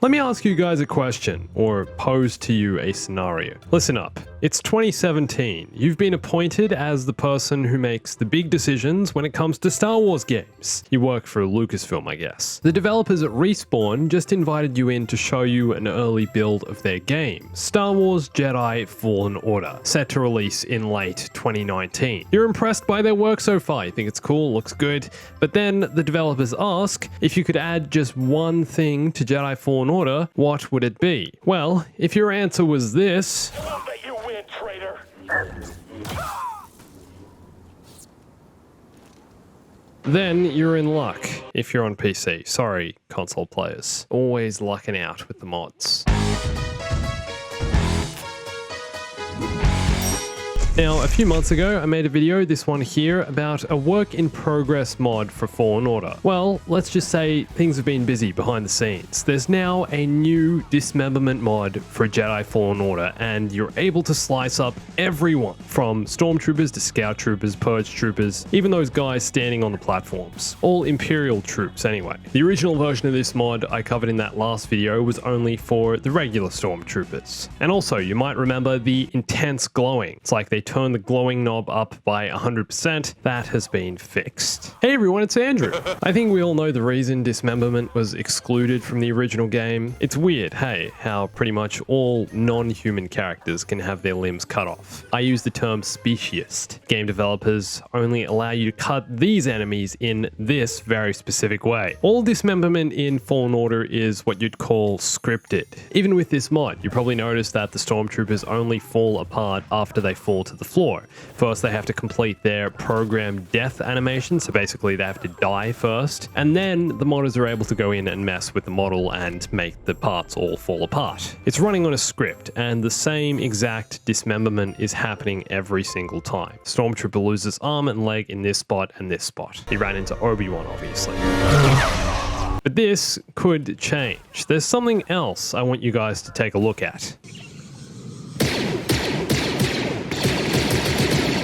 Let me ask you guys a question, or pose to you a scenario. Listen up. It's 2017. You've been appointed as the person who makes the big decisions when it comes to Star Wars games. You work for Lucasfilm, I guess. The developers at Respawn just invited you in to show you an early build of their game, Star Wars Jedi Fallen Order, set to release in late 2019. You're impressed by their work so far, you think it's cool, looks good, but then the developers ask if you could add just one thing to Jedi Fallen Order, what would it be? Well, if your answer was this... Traitor. Then you're in luck if you're on PC. Sorry, console players. Always lucking out with the mods. Now, a few months ago, I made a video, this one here, about a work-in-progress mod for Fallen Order. Well, let's just say things have been busy behind the scenes. There's now a new Dismemberment mod for Jedi Fallen Order, and you're able to slice up everyone, from Stormtroopers to Scout Troopers, Purge Troopers, even those guys standing on the platforms. All Imperial troops, anyway. The original version of this mod I covered in that last video was only for the regular Stormtroopers. And also, you might remember the intense glowing. It's like they turn the glowing knob up by 100%. That has been fixed. Hey everyone, it's Andrew. I think we all know the reason Dismemberment was excluded from the original game. It's weird, hey, how pretty much all non-human characters can have their limbs cut off. I use the term speciest. Game developers only allow you to cut these enemies in this very specific way. All Dismemberment in Fallen Order is what you'd call scripted. Even with this mod, you probably noticed that the Stormtroopers only fall apart after they fall to the floor. First, they have to complete their programmed death animation, so basically they have to die first, and then the modders are able to go in and mess with the model and make the parts all fall apart. It's running on a script, and the same exact dismemberment is happening every single time. Stormtrooper loses arm and leg in this spot and this spot. He ran into Obi-Wan, obviously. But this could change. There's something else I want you guys to take a look at.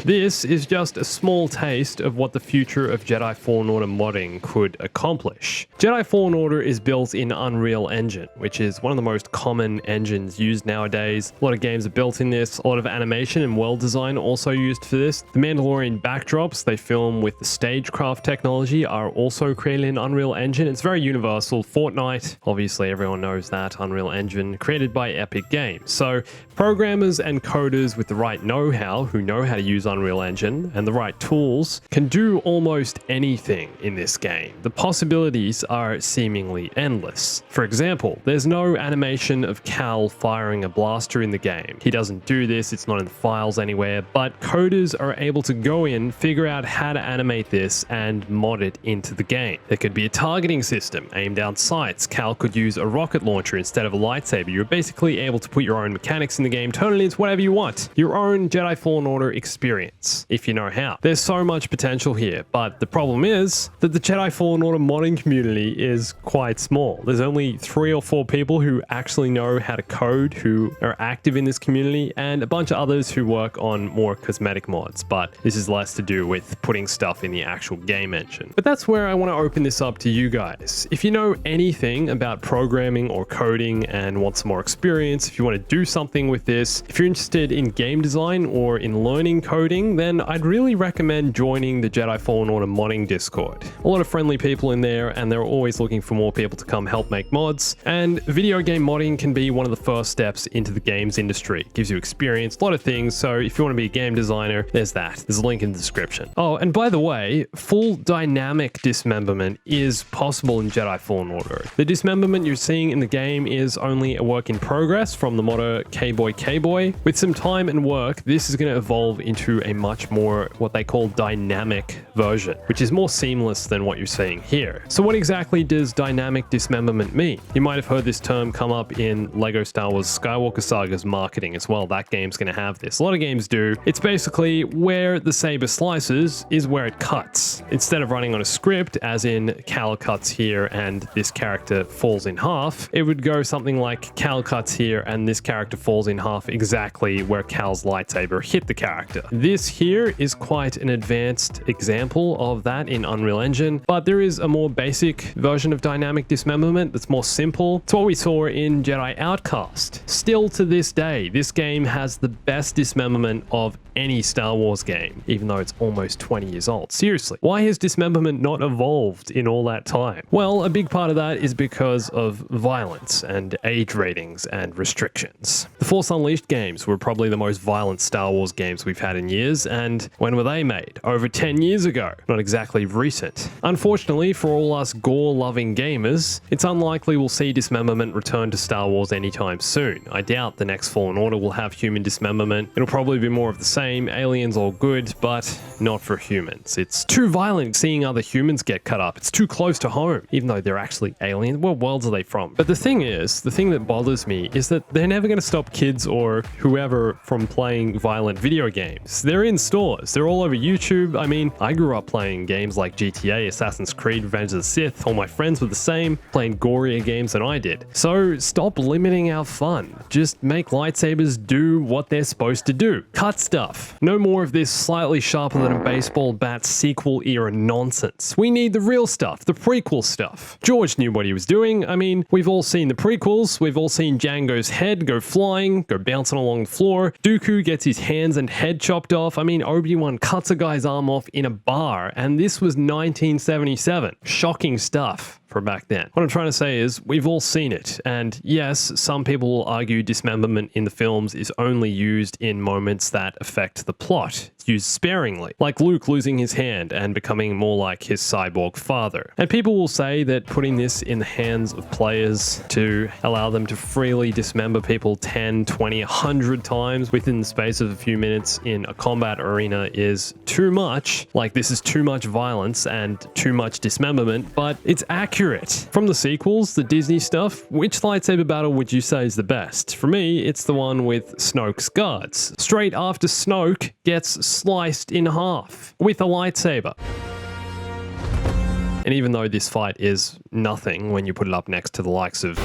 This is just a small taste of what the future of Jedi Fallen Order modding could accomplish. Jedi Fallen Order is built in Unreal Engine, which is one of the most common engines used nowadays. A lot of games are built in this, a lot of animation and world design also used for this. The Mandalorian backdrops they film with the stagecraft technology are also created in Unreal Engine. It's very universal. Fortnite, obviously everyone knows that, Unreal Engine, created by Epic Games. So programmers and coders with the right know-how, who know how to use Unreal Engine and the right tools, can do almost anything in this game. The possibilities are seemingly endless. For example, there's no animation of Cal firing a blaster in the game. He doesn't do this, it's not in the files anywhere, but coders are able to go in, figure out how to animate this, and mod it into the game. There could be a targeting system, aim down sights. Cal could use a rocket launcher instead of a lightsaber. You're basically able to put your own mechanics in the game, turn it into whatever you want. Your own Jedi Fallen Order experience, if you know how. There's so much potential here, but the problem is that the Jedi Fallen Order modding community is quite small. There's only 3 or 4 people who actually know how to code, who are active in this community, and a bunch of others who work on more cosmetic mods, but this is less to do with putting stuff in the actual game engine. But that's where I want to open this up to you guys. If you know anything about programming or coding and want some more experience, if you want to do something with this, if you're interested in game design or in learning coding, then I'd really recommend joining the Jedi Fallen Order modding Discord. A lot of friendly people in there, and they're always looking for more people to come help make mods, and video game modding can be one of the first steps into the games industry. It gives you experience, a lot of things, so if you want to be a game designer, there's that. There's a link in the description. Oh, and by the way, full dynamic dismemberment is possible in Jedi Fallen Order. The dismemberment you're seeing in the game is only a work in progress from the modder kboykoy. With some time and work, this is going to evolve into a much more what they call dynamic version, which is more seamless than what you're seeing here. So what exactly does dynamic dismemberment mean? You might have heard this term come up in Lego Star Wars Skywalker Saga's marketing as well. That game's going to have this. A lot of games do. It's basically where the saber slices is where it cuts. Instead of running on a script, as in Cal cuts here and this character falls in half, it would go something like Cal cuts here and this character falls in half exactly where Cal's lightsaber hit the character. This This here is quite an advanced example of that in Unreal Engine, but there is a more basic version of dynamic dismemberment that's more simple. It's what we saw in Jedi Outcast. Still to this day, this game has the best dismemberment of any Star Wars game, even though it's almost 20 years old. Seriously, why has dismemberment not evolved in all that time? Well, a big part of that is because of violence and age ratings and restrictions. The Force Unleashed games were probably the most violent Star Wars games we've had in years, and when were they made? Over 10 years ago. Not exactly recent. Unfortunately, for all us gore-loving gamers, it's unlikely we'll see dismemberment return to Star Wars anytime soon. I doubt the next Fallen Order will have human dismemberment. It'll probably be more of the same. Aliens all good, but not for humans. It's too violent seeing other humans get cut up. It's too close to home, even though they're actually aliens. What worlds are they from? But the thing that bothers me is that they're never going to stop kids or whoever from playing violent video games. They're in stores. They're all over YouTube. I mean, I grew up playing games like GTA, Assassin's Creed, Revenge of the Sith. All my friends were the same, playing gorier games than I did. So stop limiting our fun. Just make lightsabers do what they're supposed to do. Cut stuff. No more of this slightly sharper than a baseball bat sequel era nonsense. We need the real stuff, the prequel stuff. George knew what he was doing. I mean, we've all seen the prequels. We've all seen Jango's head go flying, go bouncing along the floor. Dooku gets his hands and head chopped off. I mean, Obi-Wan cuts a guy's arm off in a bar, and this was 1977. Shocking stuff for back then. What I'm trying to say is we've all seen it, and yes, some people will argue dismemberment in the films is only used in moments that affect the plot. It's used sparingly, like Luke losing his hand and becoming more like his cyborg father. And people will say that putting this in the hands of players to allow them to freely dismember people 10, 20, 100 times within the space of a few minutes in a combat arena is too much, like this is too much violence and too much dismemberment, but it's accurate. From the sequels, the Disney stuff, which lightsaber battle would you say is the best? For me, it's the one with Snoke's guards. Straight after Snoke gets sliced in half with a lightsaber. And even though this fight is nothing when you put it up next to the likes of...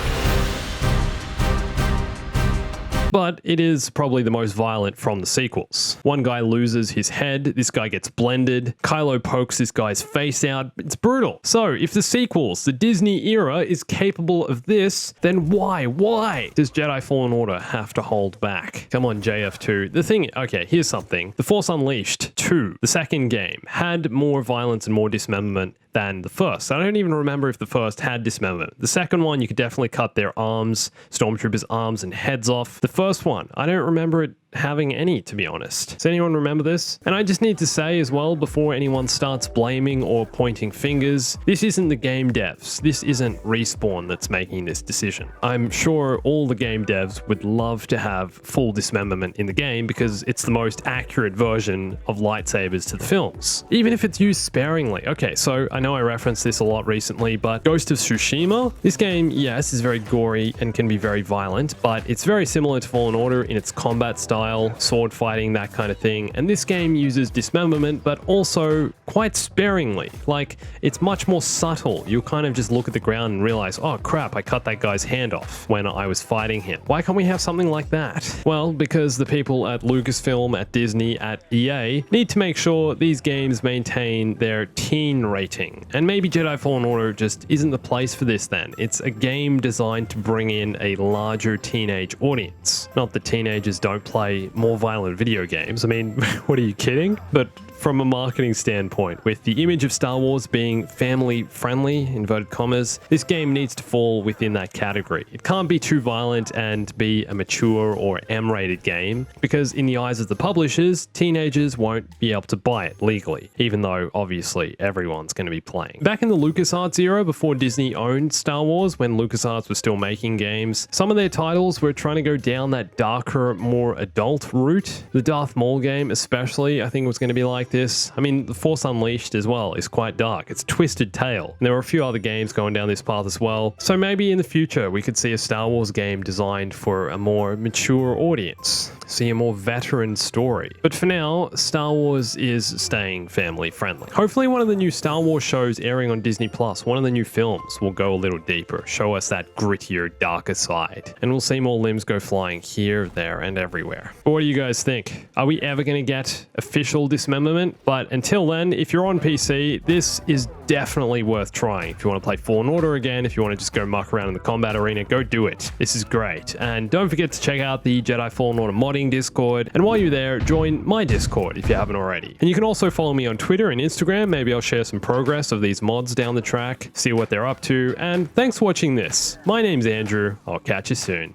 but it is probably the most violent from the sequels. One guy loses his head, this guy gets blended, Kylo pokes this guy's face out. It's brutal. So if the sequels, the Disney era, is capable of this, then why does Jedi Fallen Order have to hold back? Come on, JF2. The thing, okay, here's something. The Force Unleashed 2, the second game, had more violence and more dismemberment than the first. I don't even remember if the first had dismemberment. The second one, you could definitely cut their arms, stormtroopers' arms and heads off. The first one, I don't remember it having any, to be honest. Does anyone remember this? And I just need to say as well, before anyone starts blaming or pointing fingers, this isn't the game devs. This isn't Respawn that's making this decision. I'm sure all the game devs would love to have full dismemberment in the game because it's the most accurate version of lightsabers to the films, even if it's used sparingly. Okay, so I know I referenced this a lot recently, but Ghost of Tsushima, this game, yes, is very gory and can be very violent, but it's very similar to Fallen Order in its combat style, sword fighting, that kind of thing. And this game uses dismemberment, but also quite sparingly. Like, it's much more subtle. You'll kind of just look at the ground and realize, oh crap, I cut that guy's hand off when I was fighting him. Why can't we have something like that? Well, because the people at Lucasfilm, at Disney, at EA need to make sure these games maintain their teen rating. And maybe Jedi Fallen Order just isn't the place for this then. It's a game designed to bring in a larger teenage audience. Not that teenagers don't play more violent video games. I mean, what are you kidding? But from a marketing standpoint, with the image of Star Wars being family friendly, inverted commas, this game needs to fall within that category. It can't be too violent and be a mature or M-rated game, because in the eyes of the publishers, teenagers won't be able to buy it legally, even though obviously everyone's going to be playing. Back in the LucasArts era, before Disney owned Star Wars, when LucasArts was still making games, some of their titles were trying to go down that darker, more adult route. The Darth Maul game especially, I think, was going to be like like this. I mean, The Force Unleashed as well is quite dark. It's a twisted tale. And there are a few other games going down this path as well. So maybe in the future we could see a Star Wars game designed for a more mature audience. See a more veteran story. But for now, Star Wars is staying family friendly. Hopefully one of the new Star Wars shows airing on Disney Plus, one of the new films, will go a little deeper, show us that grittier, darker side. And we'll see more limbs go flying here, there, and everywhere. But what do you guys think? Are we ever going to get official Dismemberment? But until then, if you're on PC, this is definitely worth trying. If you want to play Fallen Order again, if you want to just go muck around in the combat arena, go do it. This is great. And don't forget to check out the Jedi Fallen Order modding Discord. And while you're there, join my Discord if you haven't already. And you can also follow me on Twitter and Instagram. Maybe I'll share some progress of these mods down the track, see what they're up to. And thanks for watching this. My name's Andrew. I'll catch you soon.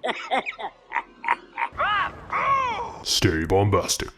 Stay bombastic.